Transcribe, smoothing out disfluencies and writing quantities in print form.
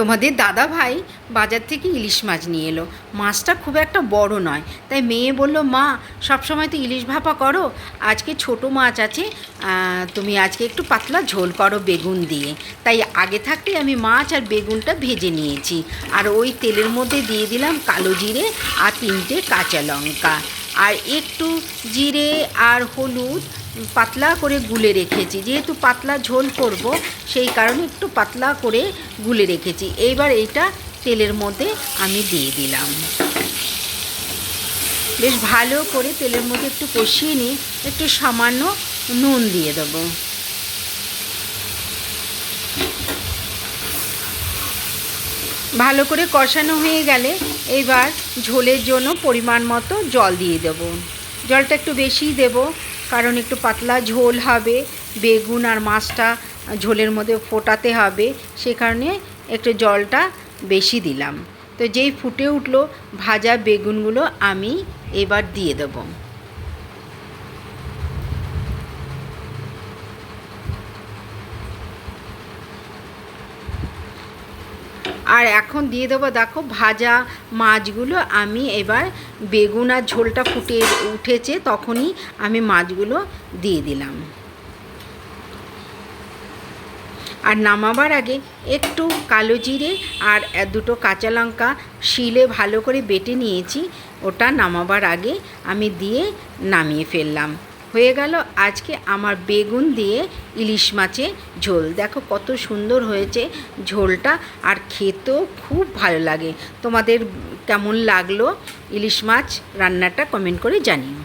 তোমাদের দাদা ভাই বাজার থেকে ইলিশ মাছ নিয়ে এলো। মাছটা খুব একটা বড় নয়, তাই মেয়ে বলল, মা সবসময় তো ইলিশ ভাপা করো, আজকে ছোট মাছ আছে, তুমি আজকে একটু পাতলা ঝোল করো বেগুন দিয়ে। তাই আগে থাকতেই আমি মাছ আর বেগুনটা ভেজে নিয়েছি, আর ওই তেলের মধ্যে দিয়ে দিলাম কালো জিরে আর 3টে কাঁচা লঙ্কা, আর একটু জিরে আর হলুদ পাতলা করে গুলে রেখেছি। যেহেতু পাতলা ঝোল করব, সেই কারণে একটু পাতলা করে গুলে রেখেছি। এইবার এইটা তেলের মধ্যে আমি দিয়ে দিলাম। বেশ ভালো করে তেলের মধ্যে একটু কষিয়ে নিয়ে একটু সামান্য নুন দিয়ে দেবো। ভালো করে কষানো হয়ে গেলে এইবার ঝোলের জন্য পরিমাণ মতো জল দিয়ে দেবো। জলটা একটু বেশিই দেবো, কারণ একটু পাতলা ঝোল হবে, বেগুন আর মাছটা ঝোলের মধ্যে ফোটাতে হবে, সে কারণে একটু জলটা বেশি দিলাম। তো যেই ফুটে উঠলো, ভাজা বেগুনগুলো আমি এবার দিয়ে দেবো। আর এখন দিয়ে দেবো, দেখো ভাজা মাছগুলো আমি এবার বেগুন আর ঝোলটা ফুটে উঠেছে, তখনই আমি মাছগুলো দিয়ে দিলাম। আর নামাবার আগে একটু কালো জিরে আর 2টো কাঁচা লঙ্কা শিলে ভালো করে বেটে নিয়েছি, ওটা নামাবার আগে আমি দিয়ে নামিয়ে ফেললাম। হয়ে গেল আজকে আমার বেগুন দিয়ে ইলিশ মাছের ঝোল। দেখো কত সুন্দর হয়েছে ঝোলটা, আর খেতেও খুব ভালো লাগে। তোমাদের কেমন লাগলো ইলিশ মাছ রান্নাটা কমেন্ট করে জানিও।